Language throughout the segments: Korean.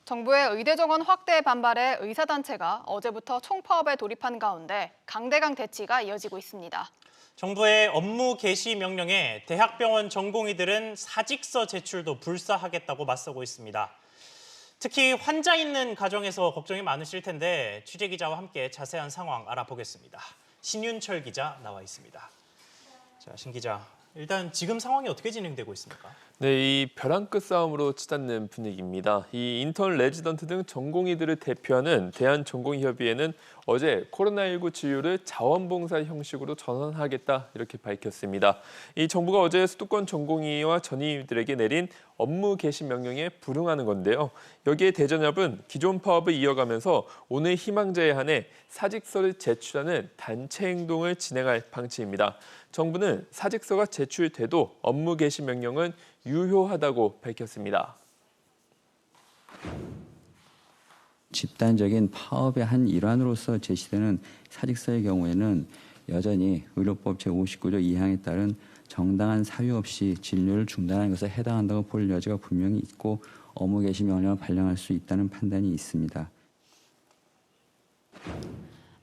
정부의 의대 정원 확대 반발에 의사단체가 어제부터 총파업에 돌입한 가운데 강대강 대치가 이어지고 있습니다. 정부의 업무 개시 명령에 대학병원 전공의들은 사직서 제출도 불사하겠다고 맞서고 있습니다. 특히 환자 있는 가정에서 걱정이 많으실 텐데 취재 기자와 함께 자세한 상황 알아보겠습니다. 신윤철 기자 나와 있습니다. 자, 신 기자, 일단 지금 상황이 어떻게 진행되고 있습니까? 네, 이 벼랑 끝 싸움으로 치닫는 분위기입니다. 이 인턴 레지던트 등 전공의들을 대표하는 대한전공의협의회는 어제 코로나19 진료를 자원봉사 형식으로 전환하겠다 이렇게 밝혔습니다. 이 정부가 어제 수도권 전공의와 전의들에게 내린 업무 개시 명령에 불응하는 건데요. 여기에 대전협은 기존 파업을 이어가면서 오늘 희망자에 한해 사직서를 제출하는 단체 행동을 진행할 방침입니다. 정부는 사직서가 제출돼도 업무 개시 명령은 유효하다고 밝혔습니다. 집단적인 파업의 한 일환으로서 제시되는 사직서의 경우에는 여전히 의료법 제59조 2항에 따른 정당한 사유 없이 진료를 중단하는 것에 해당한다고 볼 여지가 분명히 있고 업무 개시 명령을 발령할 수 있다는 판단이 있습니다.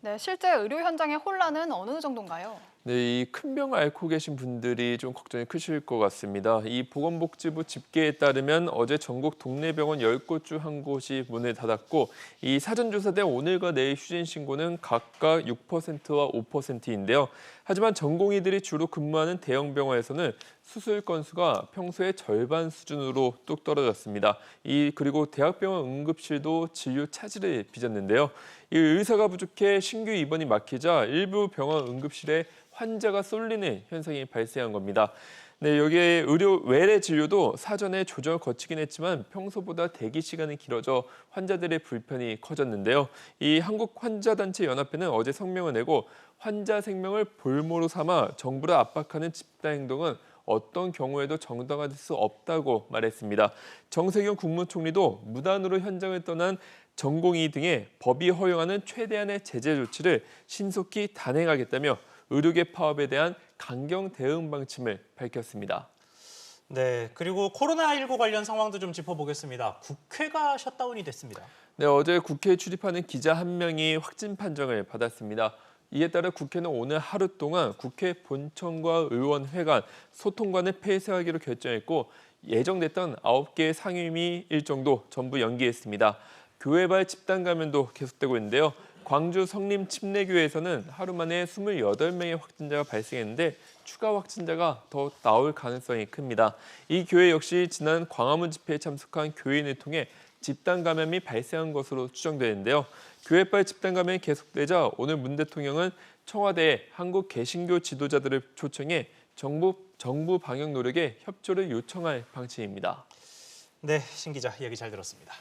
네, 실제 의료 현장의 혼란은 어느 정도인가요? 네, 이 큰 병을 앓고 계신 분들이 좀 걱정이 크실 것 같습니다. 이 보건복지부 집계에 따르면 어제 전국 동네 병원 10곳 중 한 곳이 문을 닫았고 이 사전조사된 오늘과 내일 휴진 신고는 각각 6%와 5%인데요. 하지만 전공의들이 주로 근무하는 대형 병원에서는 수술 건수가 평소의 절반 수준으로 뚝 떨어졌습니다. 그리고 대학병원 응급실도 진료 차질을 빚었는데요. 이 의사가 부족해 신규 입원이 막히자 일부 병원 응급실에 환자가 쏠리는 현상이 발생한 겁니다. 네, 여기에 의료 외래 진료도 사전에 조정을 거치긴 했지만 평소보다 대기 시간이 길어져 환자들의 불편이 커졌는데요. 이 한국환자단체연합회는 어제 성명을 내고 환자 생명을 볼모로 삼아 정부를 압박하는 집단 행동은 어떤 경우에도 정당화될 수 없다고 말했습니다. 정세균 국무총리도 무단으로 현장을 떠난 전공의 등의 법이 허용하는 최대한의 제재 조치를 신속히 단행하겠다며 의료계 파업에 대한 강경 대응 방침을 밝혔습니다. 네, 그리고 코로나19 관련 상황도 좀 짚어보겠습니다. 국회가 셧다운이 됐습니다. 네, 어제 국회에 출입하는 기자 한 명이 확진 판정을 받았습니다. 이에 따라 국회는 오늘 하루 동안 국회 본청과 의원회관, 소통관을 폐쇄하기로 결정했고 예정됐던 9개의 상임위 일정도 전부 연기했습니다. 교회발 집단 감염도 계속되고 있는데요. 광주 성림 침례교회에서는 하루 만에 28명의 확진자가 발생했는데 추가 확진자가 더 나올 가능성이 큽니다. 이 교회 역시 지난 광화문 집회에 참석한 교인을 통해 집단 감염이 발생한 것으로 추정되는데요. 교회발 집단 감염이 계속되자 오늘 문 대통령은 청와대에 한국 개신교 지도자들을 초청해 정부 방역 노력에 협조를 요청할 방침입니다. 네, 신 기자 이야기 잘 들었습니다.